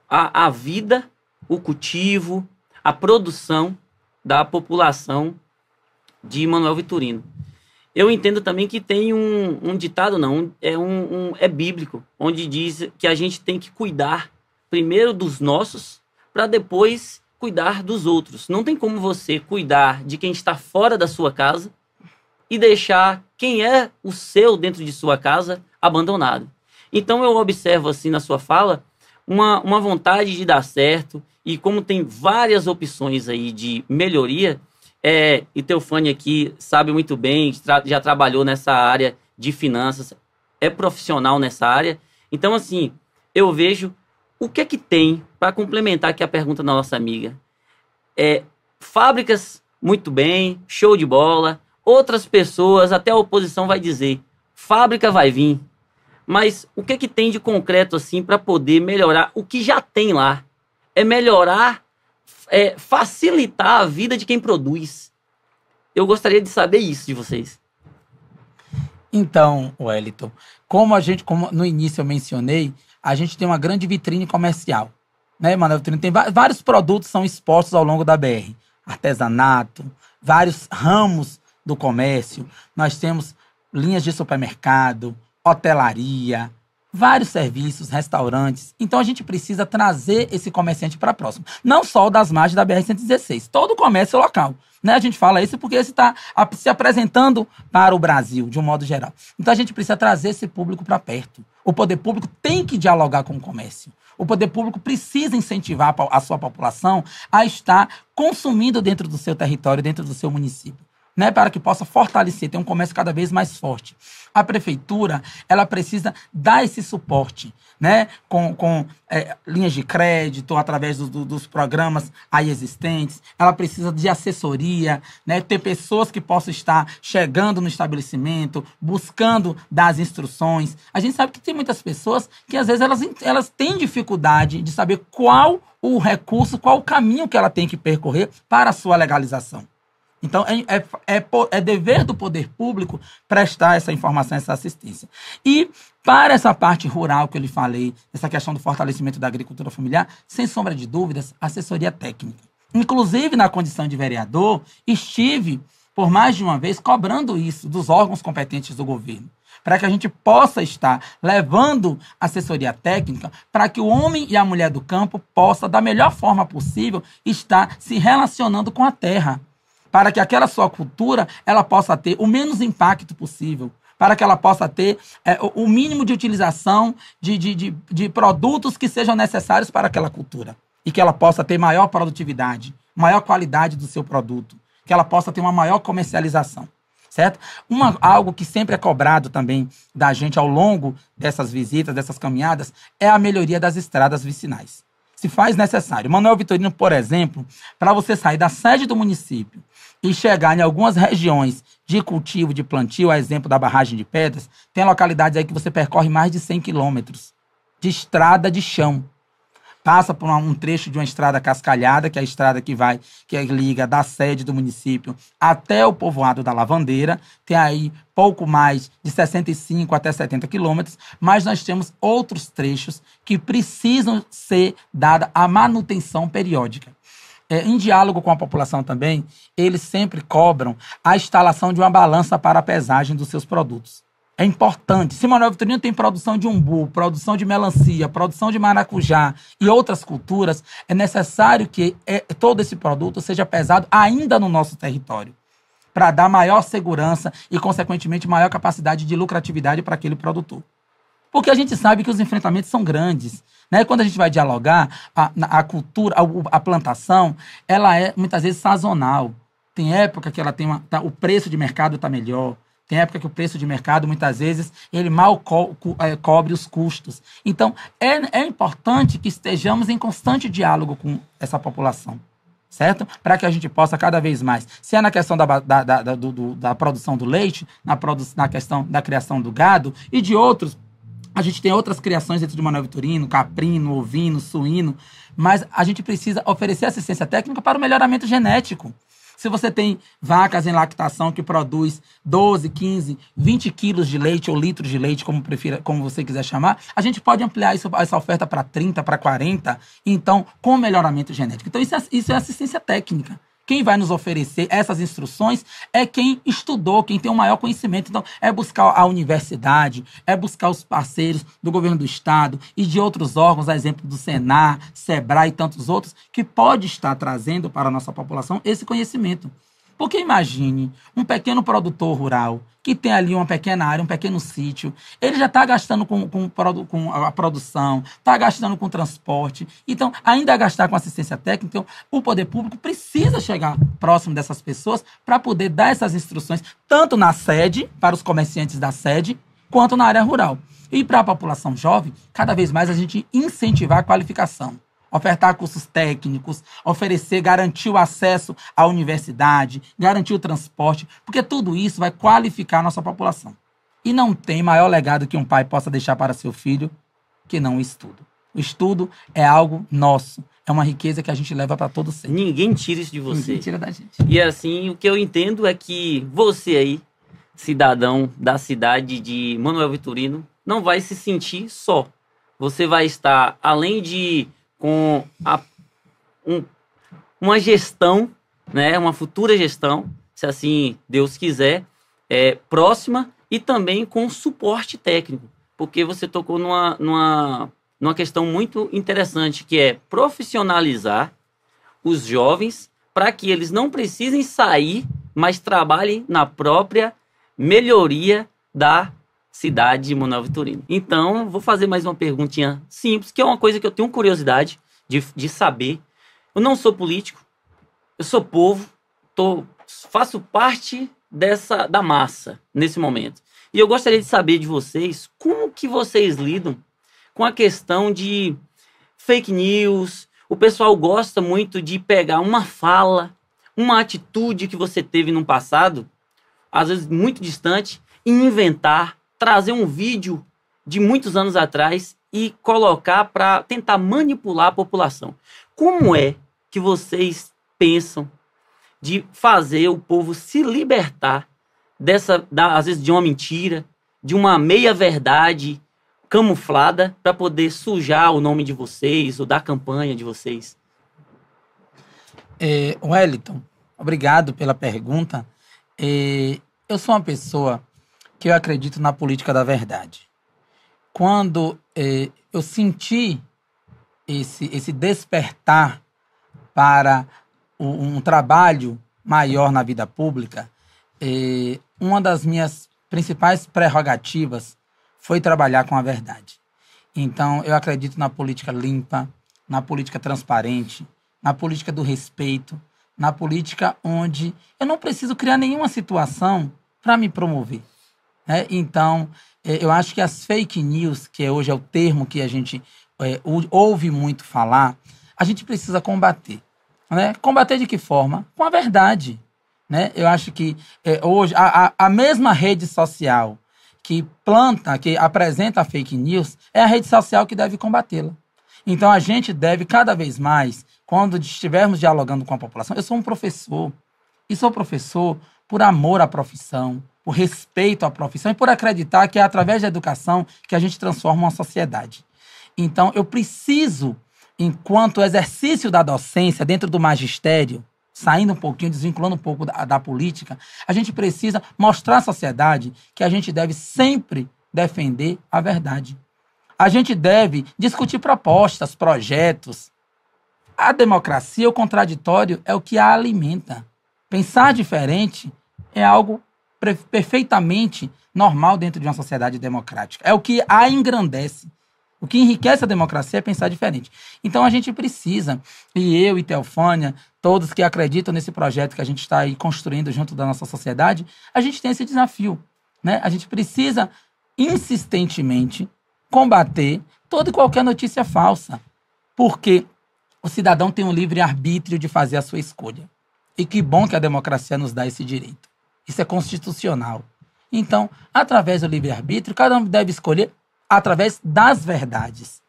a vida, o cultivo, a produção da população de Manoel Vitorino. Eu entendo também que tem um ditado, é bíblico, onde diz que a gente tem que cuidar primeiro dos nossos para depois cuidar dos outros. Não tem como você cuidar de quem está fora da sua casa e deixar quem é o seu dentro de sua casa abandonado. Então eu observo assim na sua fala uma vontade de dar certo, e como tem várias opções aí de melhoria, e Teofânia aqui sabe muito bem, já trabalhou nessa área de finanças, é profissional nessa área. Então, assim, eu vejo o que é que tem, para complementar aqui a pergunta da nossa amiga. Fábricas, muito bem, show de bola. Outras pessoas, até a oposição vai dizer, fábrica vai vir. Mas o que é que tem de concreto, assim, para poder melhorar o que já tem lá? É melhorar, facilitar a vida de quem produz. Eu gostaria de saber isso de vocês. Então, Wellington, como no início eu mencionei, a gente tem uma grande vitrine comercial, né, Manoel Vitorino? Tem vários produtos que são expostos ao longo da BR. Artesanato, vários ramos do comércio. Nós temos linhas de supermercado, hotelaria, vários serviços, restaurantes. Então a gente precisa trazer esse comerciante para próximo. Não só o das margens da BR-116, todo o comércio local. Né? A gente fala isso porque esse está se apresentando para o Brasil, de um modo geral. Então a gente precisa trazer esse público para perto. O poder público tem que dialogar com o comércio. O poder público precisa incentivar a sua população a estar consumindo dentro do seu território, dentro do seu município. Né, para que possa fortalecer, ter um comércio cada vez mais forte. A prefeitura, ela precisa dar esse suporte, né, com linhas de crédito, através dos programas aí existentes. Ela precisa de assessoria, né, ter pessoas que possam estar chegando no estabelecimento, buscando dar as instruções. A gente sabe que tem muitas pessoas que, às vezes, elas têm dificuldade de saber qual o recurso, qual o caminho que ela tem que percorrer para a sua legalização. Então, é dever do poder público prestar essa informação, essa assistência. E, para essa parte rural que eu lhe falei, essa questão do fortalecimento da agricultura familiar, sem sombra de dúvidas, assessoria técnica. Inclusive, na condição de vereador, estive, por mais de uma vez, cobrando isso dos órgãos competentes do governo, para que a gente possa estar levando assessoria técnica para que o homem e a mulher do campo possam, da melhor forma possível, estar se relacionando com a terra, para que aquela sua cultura ela possa ter o menos impacto possível, para que ela possa ter o mínimo de utilização de produtos que sejam necessários para aquela cultura, e que ela possa ter maior produtividade, maior qualidade do seu produto, que ela possa ter uma maior comercialização, certo? Algo que sempre é cobrado também da gente ao longo dessas visitas, dessas caminhadas, é a melhoria das estradas vicinais. Se faz necessário. Manoel Vitorino, por exemplo, para você sair da sede do município e chegar em algumas regiões de cultivo, de plantio, a exemplo da barragem de Pedras, tem localidades aí que você percorre mais de 100 quilômetros de estrada de chão. Passa por um trecho de uma estrada cascalhada, que é a estrada que liga da sede do município até o povoado da Lavandeira. Tem aí pouco mais de 65 até 70 quilômetros, mas nós temos outros trechos que precisam ser dada a manutenção periódica. Em diálogo com a população também, eles sempre cobram a instalação de uma balança para a pesagem dos seus produtos. É importante. Se Manoel Vitorino tem produção de umbu, produção de melancia, produção de maracujá e outras culturas, é necessário que todo esse produto seja pesado ainda no nosso território, para dar maior segurança e, consequentemente, maior capacidade de lucratividade para aquele produtor. Porque a gente sabe que os enfrentamentos são grandes, Né? Quando a gente vai dialogar, a cultura, a plantação, ela é muitas vezes sazonal. Tem época que ela tem o preço de mercado está melhor. Tem época que o preço de mercado, muitas vezes, ele mal cobre os custos. Então, é importante que estejamos em constante diálogo com essa população, certo? Para que a gente possa cada vez mais, se é na questão da produção do leite, na questão da criação do gado e de outros, a gente tem outras criações dentro de Manoel Vitorino, caprino, ovino, suíno, mas a gente precisa oferecer assistência técnica para o melhoramento genético. Se você tem vacas em lactação que produz 12, 15, 20 quilos de leite ou litros de leite, como você quiser chamar, a gente pode ampliar essa oferta para 30, para 40, então, com melhoramento genético. Então, isso é assistência técnica. Quem vai nos oferecer essas instruções é quem estudou, quem tem o maior conhecimento. Então, é buscar a universidade, é buscar os parceiros do governo do estado e de outros órgãos, a exemplo do Senar, Sebrae e tantos outros, que pode estar trazendo para a nossa população esse conhecimento. Porque imagine um pequeno produtor rural que tem ali uma pequena área, um pequeno sítio, ele já está gastando com a produção, está gastando com transporte, então ainda gastar com assistência técnica. Então o poder público precisa chegar próximo dessas pessoas para poder dar essas instruções, tanto na sede, para os comerciantes da sede, quanto na área rural. E para a população jovem, cada vez mais a gente incentivar a qualificação. Ofertar cursos técnicos, garantir o acesso à universidade, garantir o transporte, porque tudo isso vai qualificar a nossa população. E não tem maior legado que um pai possa deixar para seu filho que não o estudo. O estudo é algo nosso, é uma riqueza que a gente leva para todo sempre. Ninguém tira isso de você. Ninguém tira da gente. E assim, o que eu entendo é que você aí, cidadão da cidade de Manoel Vitorino, não vai se sentir só. Você vai estar, além de com uma gestão, né, uma futura gestão, se assim Deus quiser, próxima, e também com suporte técnico, porque você tocou numa questão muito interessante, que é profissionalizar os jovens para que eles não precisem sair, mas trabalhem na própria melhoria da cidade de Manoel Vitorino. Então, vou fazer mais uma perguntinha simples, que é uma coisa que eu tenho curiosidade de saber. Eu não sou político, eu sou povo, faço parte da massa nesse momento. E eu gostaria de saber de vocês como que vocês lidam com a questão de fake news. O pessoal gosta muito de pegar uma fala, uma atitude que você teve no passado, às vezes muito distante, e inventar, trazer um vídeo de muitos anos atrás e colocar para tentar manipular a população. Como é que vocês pensam de fazer o povo se libertar às vezes, de uma mentira, de uma meia-verdade camuflada para poder sujar o nome de vocês ou da campanha de vocês? Wellington, obrigado pela pergunta. Eu sou uma pessoa que eu acredito na política da verdade. Quando eu senti esse despertar para um trabalho maior na vida pública, uma das minhas principais prerrogativas foi trabalhar com a verdade. Então, eu acredito na política limpa, na política transparente, na política do respeito, na política onde eu não preciso criar nenhuma situação para me promover. Então, eu acho que as fake news, que hoje é o termo que a gente ouve muito falar, a gente precisa combater. Né? Combater de que forma? Com a verdade. Né? Eu acho que hoje a mesma rede social que apresenta a fake news é a rede social que deve combatê-la. Então, a gente deve cada vez mais, quando estivermos dialogando com a população, eu sou um professor, e sou professor por amor à profissão, por respeito à profissão e por acreditar que é através da educação que a gente transforma uma sociedade. Então, eu preciso, enquanto exercício da docência dentro do magistério, saindo um pouquinho, desvinculando um pouco da política, a gente precisa mostrar à sociedade que a gente deve sempre defender a verdade. A gente deve discutir propostas, projetos. A democracia, o contraditório, é o que a alimenta. Pensar diferente é algo perfeitamente normal dentro de uma sociedade democrática. É o que a engrandece. O que enriquece a democracia é pensar diferente. Então a gente precisa, e eu e Teofânia, todos que acreditam nesse projeto que a gente está aí construindo junto da nossa sociedade, a gente tem esse desafio, né? A gente precisa insistentemente combater toda e qualquer notícia falsa, porque o cidadão tem um livre-arbítrio de fazer a sua escolha. E que bom que a democracia nos dá esse direito. Isso é constitucional. Então, através do livre-arbítrio, cada um deve escolher através das verdades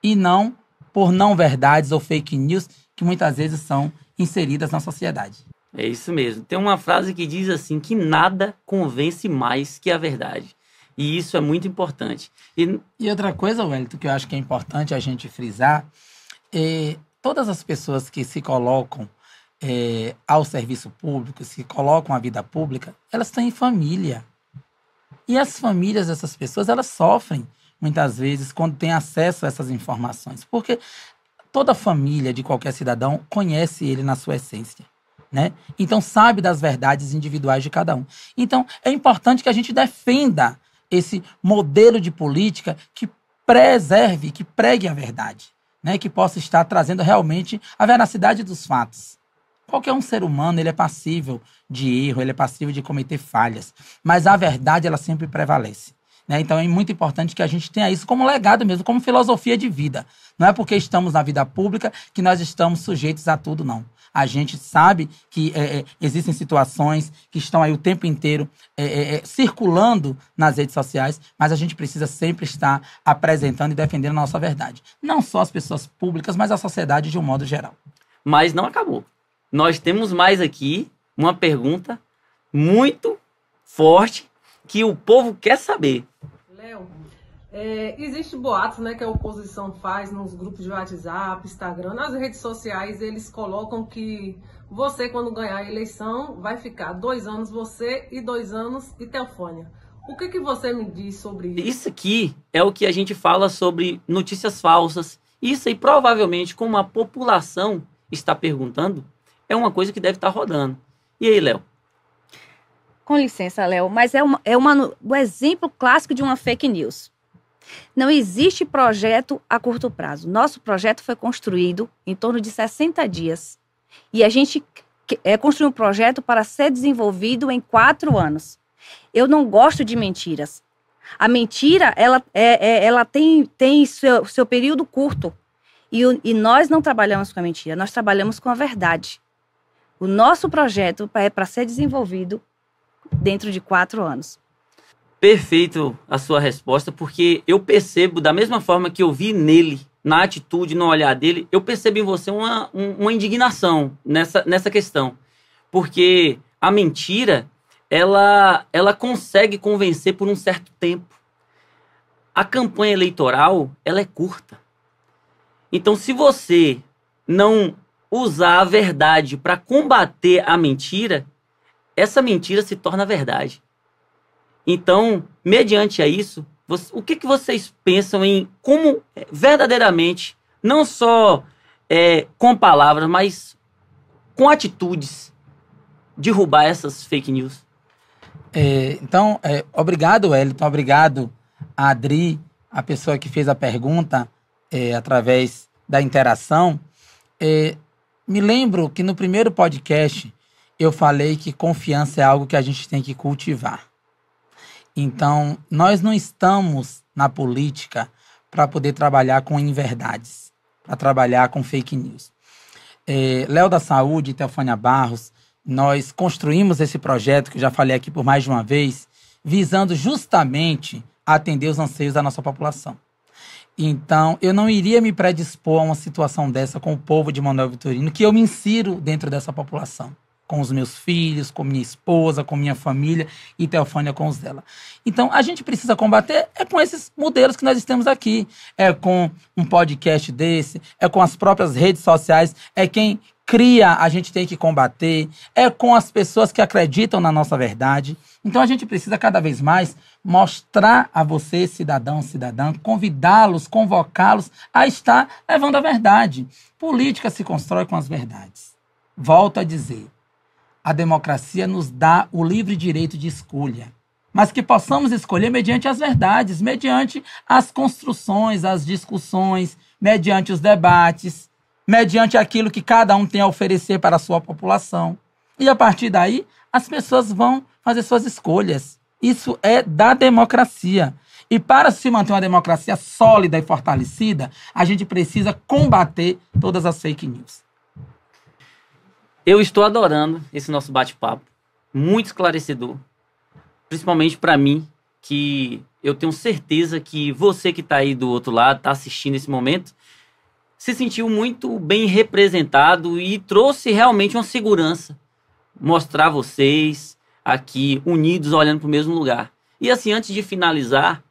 e não por não verdades ou fake news que muitas vezes são inseridas na sociedade. É isso mesmo. Tem uma frase que diz assim, que nada convence mais que a verdade. E isso é muito importante. E outra coisa, Wellington, que eu acho que é importante a gente frisar, todas as pessoas que se colocam ao serviço público, se colocam à vida pública, elas têm família. E as famílias dessas pessoas, elas sofrem muitas vezes quando têm acesso a essas informações. Porque toda família de qualquer cidadão conhece ele na sua essência, né? Então sabe das verdades individuais de cada um. Então é importante que a gente defenda esse modelo de política que preserve, que pregue a verdade, né? Que possa estar trazendo realmente a veracidade dos fatos. Qualquer um ser humano, ele é passível de erro, ele é passível de cometer falhas, mas a verdade, ela sempre prevalece, né? Então é muito importante que a gente tenha isso como legado mesmo, como filosofia de vida. Não é porque estamos na vida pública que nós estamos sujeitos a tudo, não. A gente sabe que existem situações que estão aí o tempo inteiro circulando nas redes sociais, mas a gente precisa sempre estar apresentando e defendendo a nossa verdade. Não só as pessoas públicas, mas a sociedade de um modo geral. Mas não acabou. Nós temos mais aqui uma pergunta muito forte que o povo quer saber. Léo, existe boatos, né, que a oposição faz nos grupos de WhatsApp, Instagram, nas redes sociais, eles colocam que você, quando ganhar a eleição, vai ficar 2 anos você e 2 anos e Teofânia. O que você me diz sobre isso? Isso aqui é o que a gente fala sobre notícias falsas. Isso aí, provavelmente, como a população está perguntando, é uma coisa que deve estar rodando. E aí, Léo? Com licença, Léo, mas o exemplo clássico de uma fake news. Não existe projeto a curto prazo. Nosso projeto foi construído em torno de 60 dias. E a gente construiu um projeto para ser desenvolvido em 4 anos. Eu não gosto de mentiras. A mentira, ela tem seu período curto. E nós não trabalhamos com a mentira, nós trabalhamos com a verdade. O nosso projeto é para ser desenvolvido dentro de 4 anos. Perfeito a sua resposta, porque eu percebo, da mesma forma que eu vi nele, na atitude, no olhar dele, eu percebo em você uma indignação nessa questão. Porque a mentira, ela consegue convencer por um certo tempo. A campanha eleitoral, ela é curta. Então, se você não usar a verdade para combater a mentira, essa mentira se torna verdade. Então, mediante a isso, o que vocês pensam em como verdadeiramente, não só com palavras, mas com atitudes, derrubar essas fake news? Então, obrigado, Wellington, obrigado a Adri, a pessoa que fez a pergunta através da interação. Me lembro que no primeiro podcast eu falei que confiança é algo que a gente tem que cultivar. Então, nós não estamos na política para poder trabalhar com inverdades, para trabalhar com fake news. Léo da Saúde e Teofânia Barros, nós construímos esse projeto, que eu já falei aqui por mais de uma vez, visando justamente atender os anseios da nossa população. Então, eu não iria me predispor a uma situação dessa com o povo de Manoel Vitorino, que eu me insiro dentro dessa população, com os meus filhos, com minha esposa, com minha família e Teofânia com os dela. Então, a gente precisa combater com esses modelos que nós temos aqui. Com um podcast desse, com as próprias redes sociais, quem cria, a gente tem que combater, com as pessoas que acreditam na nossa verdade. Então, a gente precisa cada vez mais mostrar a você, cidadão, cidadã, convidá-los, convocá-los a estar levando a verdade. Política se constrói com as verdades. Volto a dizer, a democracia nos dá o livre direito de escolha, mas que possamos escolher mediante as verdades, mediante as construções, as discussões, mediante os debates, mediante aquilo que cada um tem a oferecer para a sua população. E a partir daí, as pessoas vão fazer suas escolhas. Isso é da democracia. E para se manter uma democracia sólida e fortalecida, a gente precisa combater todas as fake news. Eu estou adorando esse nosso bate-papo, muito esclarecedor, principalmente para mim, que eu tenho certeza que você que está aí do outro lado, está assistindo esse momento, se sentiu muito bem representado e trouxe realmente uma segurança, mostrar vocês aqui unidos, olhando para o mesmo lugar. E assim, antes de finalizar,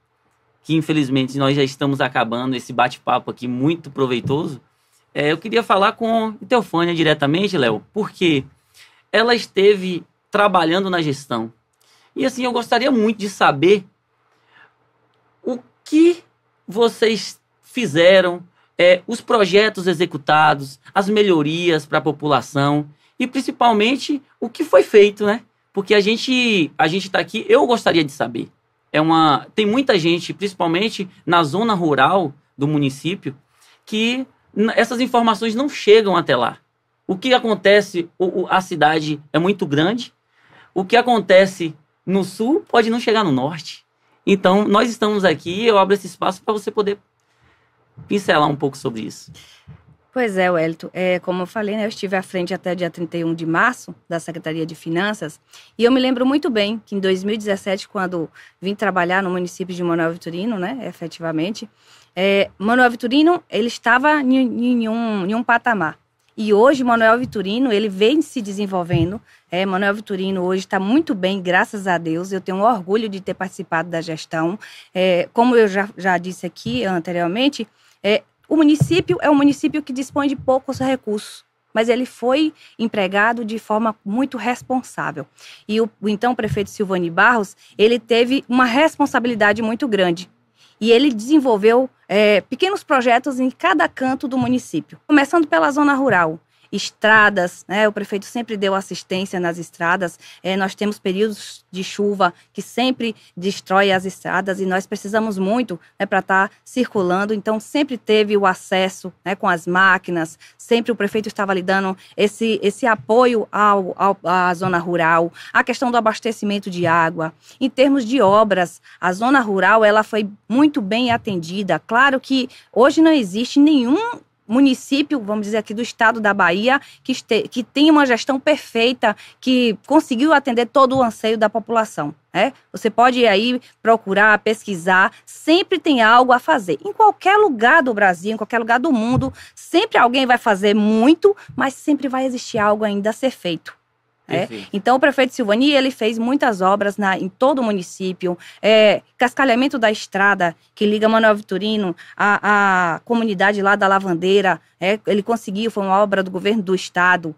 que infelizmente nós já estamos acabando esse bate-papo aqui muito proveitoso, eu queria falar com a Teofânia diretamente, Léo, porque ela esteve trabalhando na gestão. E assim, eu gostaria muito de saber o que vocês fizeram, os projetos executados, as melhorias para a população e principalmente o que foi feito, né? Porque a gente está aqui, eu gostaria de saber. Tem muita gente, principalmente na zona rural do município, que essas informações não chegam até lá. O que acontece, a cidade é muito grande, o que acontece no sul pode não chegar no norte. Então, nós estamos aqui, eu abro esse espaço para você poder pincelar um pouco sobre isso. Pois é, Wellington. Como eu falei, né, eu estive à frente até o dia 31 de março da Secretaria de Finanças e eu me lembro muito bem que em 2017, quando vim trabalhar no município de Manoel Vitorino, né, efetivamente, Manoel Vitorino, ele estava em um patamar. E hoje, Manoel Vitorino, ele vem se desenvolvendo. Manoel Vitorino hoje está muito bem, graças a Deus. Eu tenho orgulho de ter participado da gestão. Como eu já disse aqui anteriormente, o município é um município que dispõe de poucos recursos, mas ele foi empregado de forma muito responsável. E o então prefeito Silvani Barros, ele teve uma responsabilidade muito grande. E ele desenvolveu pequenos projetos em cada canto do município, começando pela zona rural. Estradas, né? O prefeito sempre deu assistência nas estradas. Nós temos períodos de chuva que sempre destrói as estradas e nós precisamos muito, né, para estar circulando. Então, sempre teve o acesso, né, com as máquinas. Sempre o prefeito estava lhe dando esse apoio à zona rural. A questão do abastecimento de água. Em termos de obras, a zona rural ela foi muito bem atendida. Claro que hoje não existe nenhum município, vamos dizer aqui do estado da Bahia, que tem uma gestão perfeita, que conseguiu atender todo o anseio da população. Você pode ir aí procurar, pesquisar, sempre tem algo a fazer. Em qualquer lugar do Brasil, em qualquer lugar do mundo, sempre alguém vai fazer muito, mas sempre vai existir algo ainda a ser feito. Então, o prefeito Silvani, ele fez muitas obras em todo o município, cascalhamento da estrada que liga Manoel Vitorino à comunidade lá da Lavandeira, ele conseguiu, foi uma obra do governo do estado.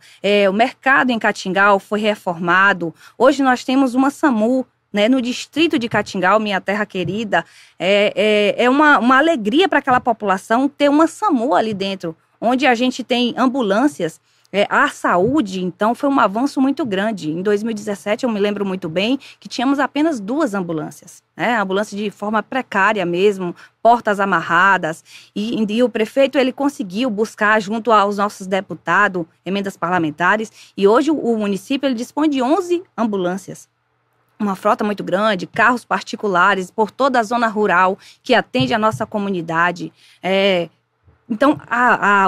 O mercado em Catingal foi reformado. Hoje nós temos uma SAMU, né, no distrito de Catingal, minha terra querida. É uma alegria para aquela população ter uma SAMU ali dentro, onde a gente tem ambulâncias. A saúde, então, foi um avanço muito grande. Em 2017, eu me lembro muito bem que tínhamos apenas 2 ambulâncias. Ambulância de forma precária mesmo, portas amarradas. E o prefeito, ele conseguiu buscar, junto aos nossos deputados, emendas parlamentares. E hoje o município, ele dispõe de 11 ambulâncias. Uma frota muito grande, carros particulares por toda a zona rural que atende a nossa comunidade. Então,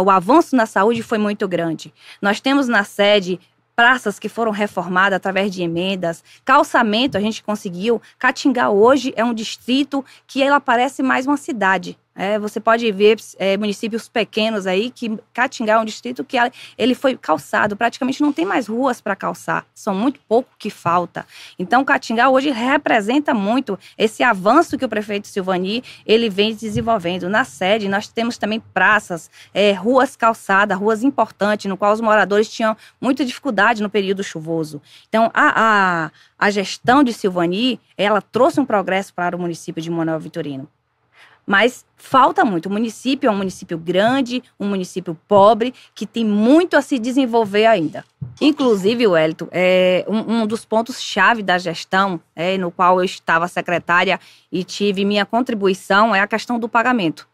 o avanço na saúde foi muito grande. Nós temos na sede praças que foram reformadas através de emendas, calçamento a gente conseguiu. Catinga hoje é um distrito que ela parece mais uma cidade. Você pode ver municípios pequenos aí, que Catinga é um distrito que ele foi calçado, praticamente não tem mais ruas para calçar, são muito pouco que falta. Então, Catinga hoje representa muito esse avanço que o prefeito Silvani, ele vem desenvolvendo. Na sede, nós temos também praças, ruas calçadas, ruas importantes, no qual os moradores tinham muita dificuldade no período chuvoso. Então, a gestão de Silvani, ela trouxe um progresso para o município de Manoel Vitorino. Mas falta muito. O município é um município grande, um município pobre, que tem muito a se desenvolver ainda. Inclusive, Wellington, um dos pontos-chave da gestão, no qual eu estava secretária e tive minha contribuição, é a questão do pagamento.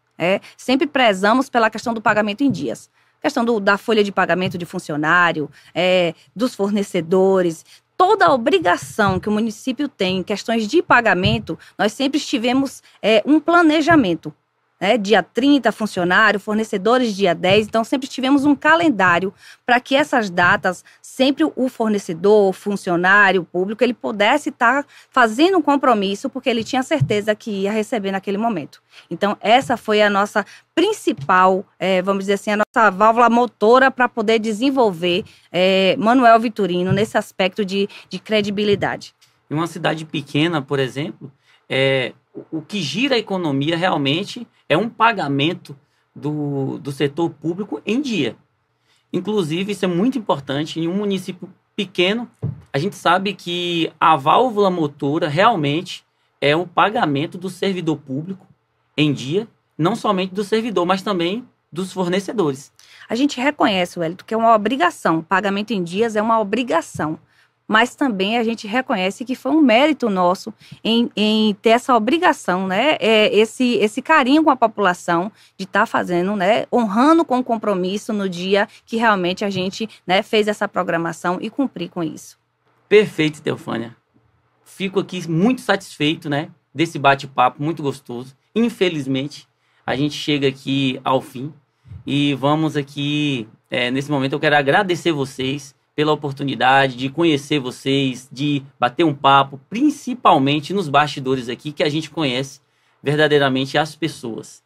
Sempre prezamos pela questão do pagamento em dias. Questão da folha de pagamento de funcionário, dos fornecedores, toda a obrigação que o município tem em questões de pagamento, nós sempre tivemos um planejamento. Dia 30, funcionário, fornecedores dia 10, então sempre tivemos um calendário para que essas datas, sempre o fornecedor, o funcionário, o público, ele pudesse estar fazendo um compromisso, porque ele tinha certeza que ia receber naquele momento. Então, essa foi a nossa principal, vamos dizer assim, a nossa válvula motora para poder desenvolver Manoel Vitorino nesse aspecto de credibilidade. Em uma cidade pequena, por exemplo, o que gira a economia realmente é um pagamento do setor público em dia. Inclusive, isso é muito importante. Em um município pequeno, a gente sabe que a válvula motora realmente é o pagamento do servidor público em dia, não somente do servidor, mas também dos fornecedores. A gente reconhece, Wellington, que é uma obrigação. Pagamento em dias é uma obrigação. Mas também a gente reconhece que foi um mérito nosso em ter essa obrigação, esse carinho com a população de estar fazendo, honrando com o compromisso no dia que realmente a gente fez essa programação e cumprir com isso. Perfeito, Teofânia. Fico aqui muito satisfeito, desse bate-papo muito gostoso. Infelizmente, a gente chega aqui ao fim e vamos aqui, nesse momento eu quero agradecer vocês pela oportunidade de conhecer vocês, de bater um papo, principalmente nos bastidores aqui, que a gente conhece verdadeiramente as pessoas,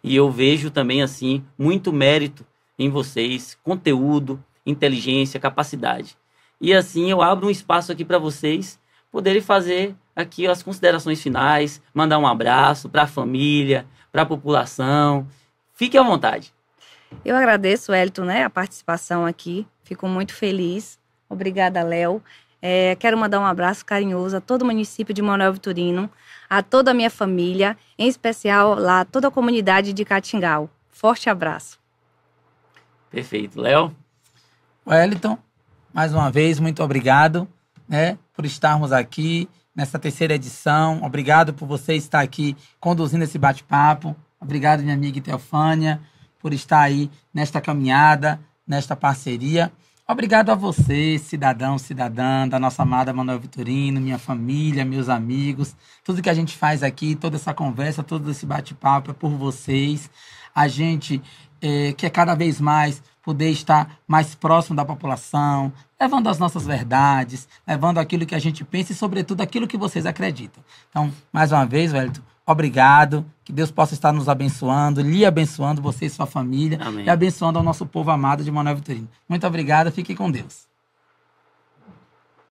E eu vejo também, assim, muito mérito em vocês, conteúdo, inteligência, capacidade. E assim, eu abro um espaço aqui para vocês poderem fazer aqui as considerações finais, mandar um abraço para a família, para a população. Fique à vontade. Eu agradeço, Wellington, a participação aqui. Fico muito feliz. Obrigada, Léo. Quero mandar um abraço carinhoso a todo o município de Manoel Vitorino, a toda a minha família, em especial lá a toda a comunidade de Catingal. Forte abraço. Perfeito. Léo? Wellington, mais uma vez, muito obrigado por estarmos aqui nessa terceira edição. Obrigado por você estar aqui conduzindo esse bate-papo. Obrigado, minha amiga Teofânia, por estar aí nesta caminhada, nesta parceria. Obrigado a você, cidadão, cidadã da nossa amada Manoel Vitorino, minha família, meus amigos. Tudo que a gente faz aqui, toda essa conversa, todo esse bate-papo é por vocês. A gente quer cada vez mais poder estar mais próximo da população, levando as nossas verdades, levando aquilo que a gente pensa e, sobretudo, aquilo que vocês acreditam. Então, mais uma vez, Wellington, obrigado. Que Deus possa estar nos abençoando, lhe abençoando, você e sua família. Amém. E abençoando ao nosso povo amado de Manoel Vitorino. Muito obrigado, fique com Deus.